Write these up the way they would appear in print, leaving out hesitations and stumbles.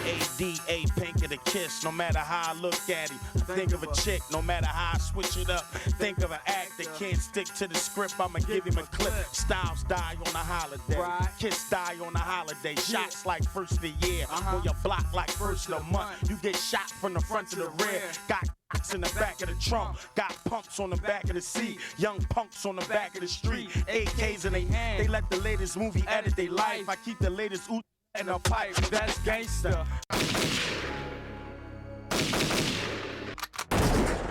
A-D-A, pink of the kiss, no matter how I look at him. Think of a chick, no matter how I switch it up. Think of an act that can't stick to the script, I'ma give him a clip. Styles die on a holiday, Kiss die on a holiday. Shots like first of the year, on your block like first of the month. You get shot from the front to the rear. Got in the back of the trunk, got punks on the back of the seat, young punks on the back of the street, AKs in their hand. They let the latest movie edit their life. I keep the latest oot in a pipe. That's gangsta.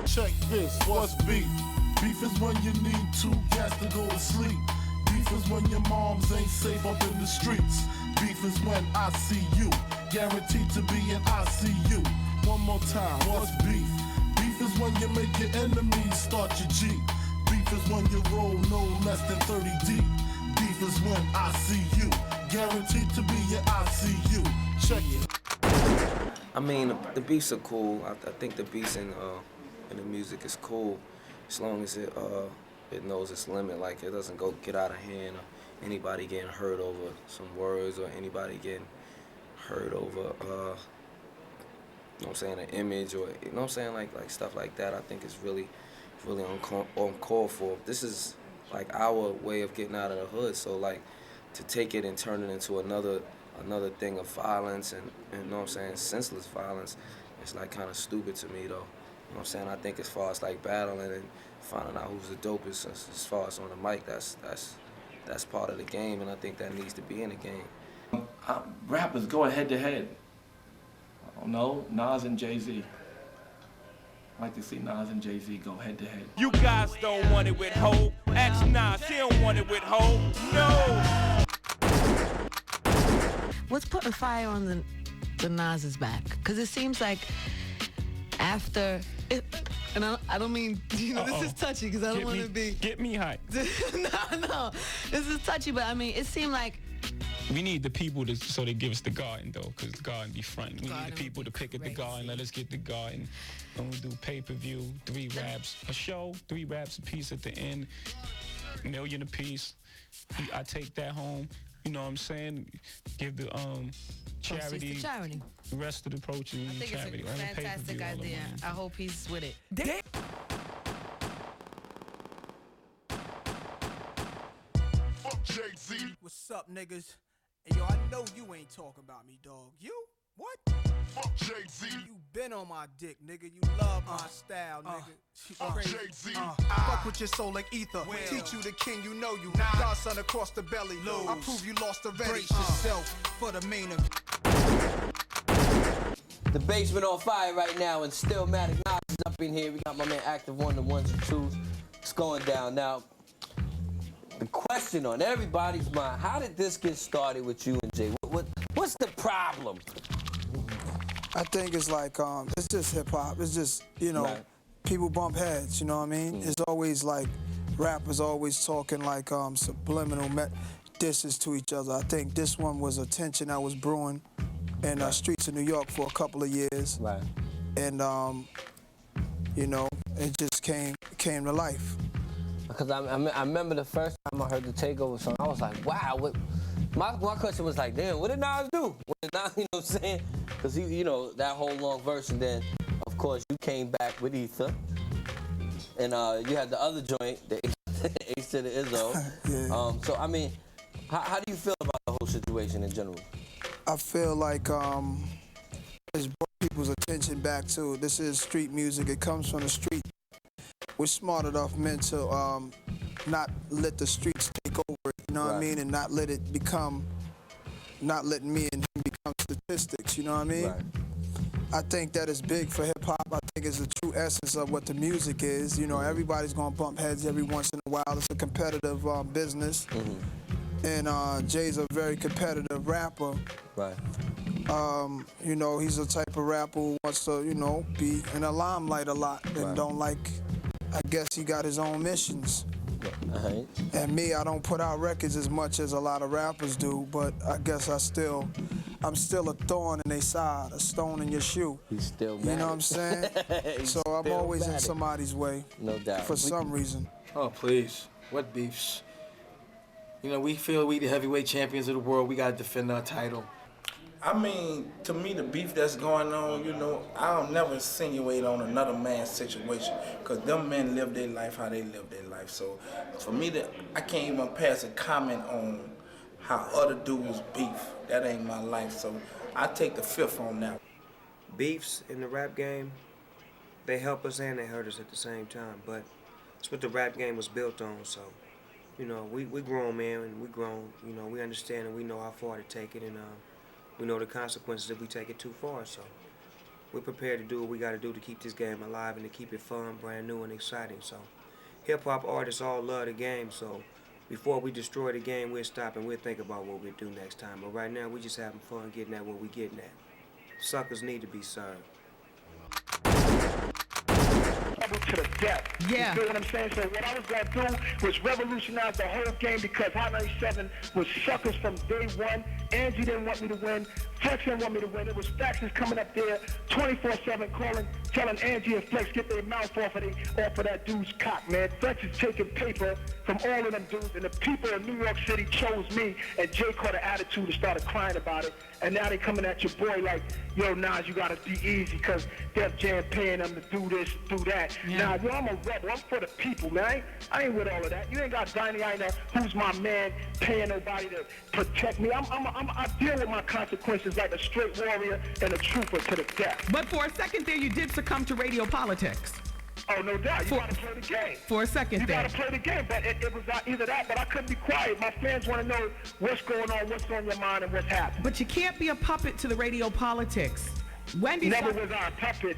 Check this, what's beef? Beef is when you need two cats to go to sleep. Beef is when your moms ain't safe up in the streets. Beef is when I see you, guaranteed to be in ICU. One more time, what's beef? Beef is when you make your enemies start your G. Beef is when you roll no less than 30 deep. Beef is when I see you, guaranteed to be your ICU. Check it. I mean, the beats are cool. I think the beats in the music is cool, as long as it knows its limit. Like it doesn't get out of hand, or anybody getting hurt over some words, or anybody getting hurt over you know what I'm saying, an image, or you know what I'm saying, like stuff like that. I think it's really uncalled for. This is like our way of getting out of the hood. So like to take it and turn it into another thing of violence and you know what I'm saying, senseless violence, it's like kind of stupid to me though. You know what I'm saying? I think as far as like battling and finding out who's the dopest, as far as on the mic, that's part of the game, and I think that needs to be in the game. Rappers going head to head. I don't know, Nas and Jay-Z. I like to see Nas and Jay-Z go head to head. You guys don't want it with Hope. Ask Nas, she don't want it with Hope. No. What's putting fire on the Nas's back? Because it seems like after it, and I don't mean, you know, this is touchy because I don't want to be. Get me hype. No, this is touchy, but I mean, it seemed like. We need the people so they give us the garden though, because the garden be front. We need the people to pick at the garden, let us get the garden. When we do pay-per-view, 3 raps a show, 3 raps a piece at the end, $1 million a piece. I take that home, you know what I'm saying? Give the charity. The rest of the proceeds I think charity. It's a fantastic idea. I hope he's with it. Fuck Jay-Z. What's up, niggas? Hey, yo, I know you ain't talking about me, dog. You? What? Fuck Jay-Z. You been on my dick, nigga. You love my style, nigga. Fuck Jay-Z. Fuck with your soul like ether. Teach you the king, you know you. Godson across the belly. I prove you lost already. Brace yourself for the main event. The basement on fire right now, and Stillmatic Nas is up in here. We got my man Active One, the ones and twos. It's going down now. The question on everybody's mind: how did this get started with you and Jay? What's the problem? I think it's like it's just hip hop. It's just, you know, people bump heads. You know what I mean? It's always like rappers always talking like subliminal disses to each other. I think this one was a tension that was brewing in streets of New York for a couple of years. Right. And you know, it just came to life. Because I remember the first time I heard the Takeover song, I was like, wow. My question was like, damn, what did Nas do? What did Nas, you know what I'm saying? Because he, you know, that whole long verse, and then, of course, you came back with Ether. And you had the other joint, the Ace to the Izzo. Yeah. So, I mean, how do you feel about the whole situation in general? I feel like it's brought people's attention back to, this is street music. It comes from the street. We're smart enough men to not let the streets take over, you know what I mean, and not let it become, not letting me and him become statistics, you know what I mean? Right. I think that is big for hip hop. I think it's the true essence of what the music is. You know, everybody's gonna bump heads every once in a while. It's a competitive business. And Jay's a very competitive rapper. Right. You know, he's a type of rapper who wants to, you know, be in the limelight a lot and don't like, I guess he got his own missions. And me, I don't put out records as much as a lot of rappers do, but I guess I'm still a thorn in their side, a stone in your shoe. He's still mad. You know what I'm saying? So I'm always in somebody's way. No doubt. For some reason. Oh, please. What beefs? You know, we feel we the heavyweight champions of the world. We got to defend our title. I mean, to me, the beef that's going on, you know, I don't never insinuate on another man's situation, because them men live their life how they live their life. So for me, I can't even pass a comment on how other dudes beef. That ain't my life, so I take the fifth on that. Beefs in the rap game, they help us and they hurt us at the same time, but it's what the rap game was built on, so, you know, we grown, man, and we grown, you know, we understand and we know how far to take it, and we know the consequences if we take it too far, so we're prepared to do what we got to do to keep this game alive and to keep it fun, brand new, and exciting. So hip-hop artists all love the game, so before we destroy the game, we'll stop and we'll think about what we'll do next time. But right now, we just having fun getting at what we getting at. Suckers need to be served. To the death. Yeah. You feel what I'm saying? So what I was going to do was revolutionize the whole game, because Hot 97 was suckers from day one. Angie didn't want me to win. Flex didn't want me to win. It was Faxes coming up there 24/7 calling, telling Angie and Flex get their mouth off of that dude's cock, man. Flex is taking paper from all of them dudes, and the people in New York City chose me, and Jay caught an attitude and started crying about it. And now they coming at your boy like, yo, Nas, you gotta be easy, because Def Jam paying them to do this, do that. Yeah. Nah, yo, I'm a rebel. I'm for the people, man. I ain't with all of that. You ain't got Donnie Ienner, who's my man, paying nobody to protect me. I deal with my consequences like a straight warrior and a trooper to the death. But for a second there, you did succumb to radio politics. Oh, no doubt. You gotta play the game. For a second you there. You gotta play the game, but it was either that, but I couldn't be quiet. My fans want to know what's going on, what's on your mind, and what's happening. But you can't be a puppet to the radio politics. Wendy Never was I a puppet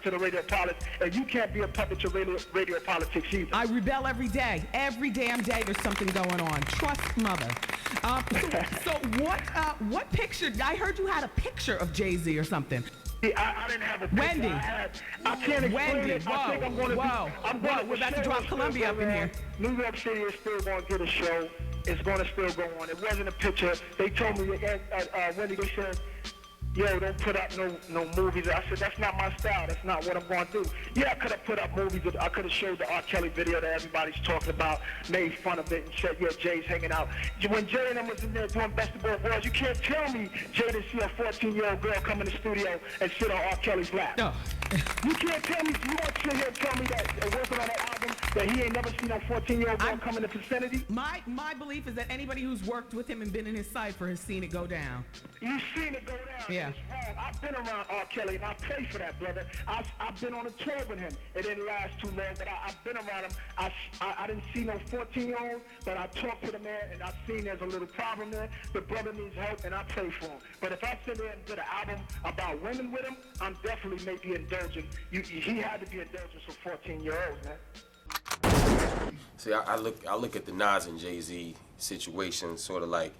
to the radio politics, and you can't be a puppet to radio politics either. I rebel every day. Every damn day there's something going on. Trust mother. So what picture? I heard you had a picture of Jay-Z or something. I didn't have a picture. Wendy. I can't explain Wendy, it. I think I'm gonna we're about to drop Columbia up in here. New York City is still going to get a show. It's going to still go on. It wasn't a picture. They told me, Wendy, they said, yo, don't put up no movies. I said, that's not my style. That's not what I'm going to do. Yeah, I could have put up movies. I could have showed the R. Kelly video that everybody's talking about, made fun of it, and said, yeah, Jay's hanging out. When Jay and them was in there doing Best of Both Worlds, you can't tell me Jay didn't see a 14-year-old girl come in the studio and sit on R. Kelly's lap. No. You can't tell me, you want to sit here and tell me that working on that album, that he ain't never seen a 14-year-old girl come in the vicinity? My belief is that anybody who's worked with him and been in his cipher has seen it go down. You've seen it go down. Yeah. It's wrong. I've been around R. Kelly, and I pray for that, brother. I've been on a tour with him. It didn't last too long, but I've been around him. I didn't see no 14-year-old, but I talked to the man, and I've seen there's a little problem there. The brother needs help, and I pray for him. But if I sit there and did an album about women with him, I'm definitely maybe indulgent. He had to be indulgent for 14-year-olds, man. See, I look at the Nas and Jay-Z situation sort of like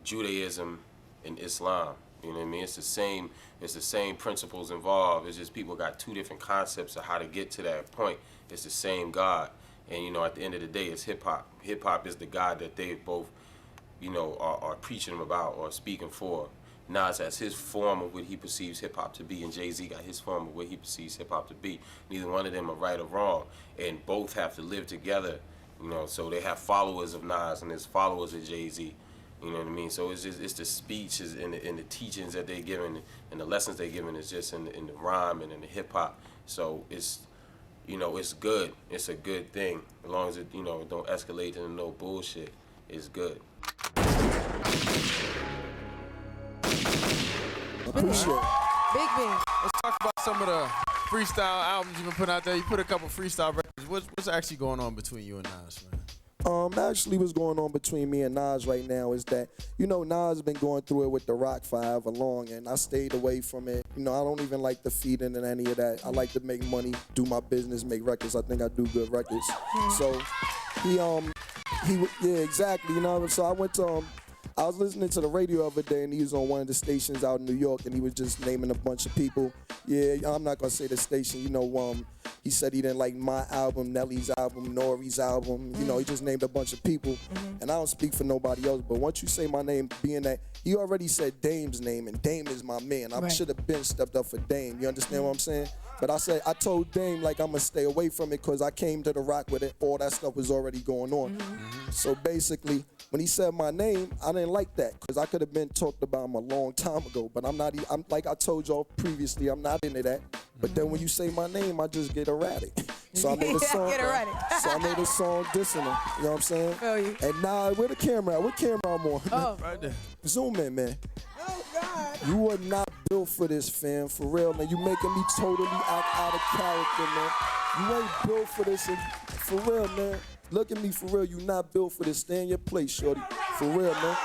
Judaism and Islam. You know what I mean? It's the same principles involved. It's just people got two different concepts of how to get to that point. It's the same God. And you know, at the end of the day, it's hip hop. Hip hop is the God that they both, you know, are preaching about or speaking for. Nas has his form of what he perceives hip hop to be, and Jay-Z got his form of what he perceives hip hop to be. Neither one of them are right or wrong, and both have to live together. You know, so they have followers of Nas and there's followers of Jay-Z. You know what I mean? So it's the speeches and the teachings that they're giving and the lessons they're giving is just in the rhyme and in the hip hop. So it's, you know, it's good. It's a good thing as long as it, you know, don't escalate into no bullshit. It's good. Appreciate it. Big Ben. Let's talk about some of the freestyle albums you've been putting out there. You put a couple freestyle records. What's actually going on between you and Nas, man? Actually what's going on between me and Nas right now is that, you know, Nas been going through it with The Rock for however long, and I stayed away from it. You know, I don't even like the feeding and any of that. I like to make money, do my business, make records. I think I do good records. So yeah, exactly, you know. So I was listening to the radio the other day, and he was on one of the stations out in New York, and he was just naming a bunch of people. Yeah, I'm not gonna say the station. You know, he said he didn't like my album, Nelly's album, Nori's album. You know, he just named a bunch of people, and I don't speak for nobody else. But once you say my name, being that he already said Dame's name, and Dame is my man, I should have been stepped up for Dame. You understand what I'm saying? But I told Dame like I'm gonna stay away from it because I came to The Rock with it. All that stuff was already going on. So basically, when he said my name, I didn't like that because I could have been talked about him a long time ago. But I'm not. I'm like I told y'all previously, I'm not into that. But then when you say my name, I just get erratic. So I made a song. Get erratic. So I made a song dissing him. You know what I'm saying? Feel you. And now where the camera at? What camera I'm on? Oh. Right there. Zoom in, man. Oh God. You are not built for this, fam. For real, man. You making me totally act out of character, man. You ain't built for this. And for real, man. Look at me, for real. You not built for this. Stay in your place, shorty. For real, man.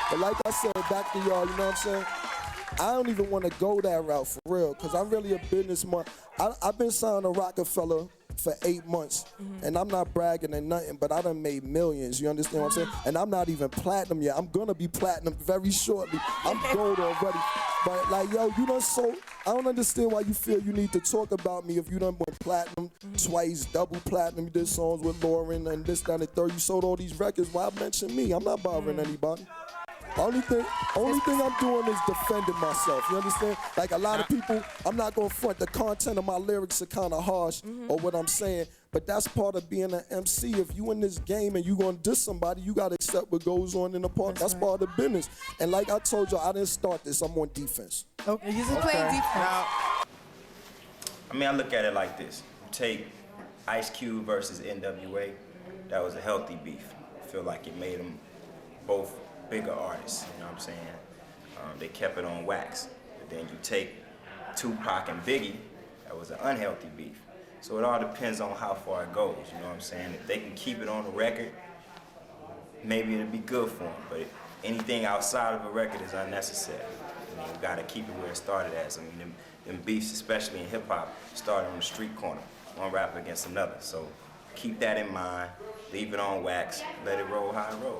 But like I said, back to y'all, you know what I'm saying? I don't even want to go that route, for real, because I'm really a businessman. I've been signed to Rockefeller for 8 months, and I'm not bragging or nothing, but I done made millions, you understand what I'm saying? And I'm not even platinum yet. I'm gonna be platinum very shortly. I'm gold already. But like, yo, you done sold, I don't understand why you feel you need to talk about me if you done went platinum twice, double platinum. You did songs with Lauren and this, that, and the third. You sold all these records. Why mention me? I'm not bothering anybody. Only thing I'm doing is defending myself. You understand? Like a lot of people, I'm not gonna front. The content of my lyrics are kind of harsh, or what I'm saying. But that's part of being an MC. If you in this game and you gonna diss somebody, you gotta accept what goes on in the part. That's part of the business. And like I told you, I didn't start this. I'm on defense. Okay, you just playing defense. Now, I mean, I look at it like this. You take Ice Cube versus NWA. That was a healthy beef. I feel like it made them both bigger artists, you know what I'm saying? They kept it on wax. But then you take Tupac and Biggie, that was an unhealthy beef. So it all depends on how far it goes, you know what I'm saying? If they can keep it on the record, maybe it'll be good for them. But anything outside of a record is unnecessary. I mean, you gotta keep it where it started as. I mean, them beefs, especially in hip hop, started on the street corner, one rapper against another. So keep that in mind, leave it on wax, let it roll how it rolls.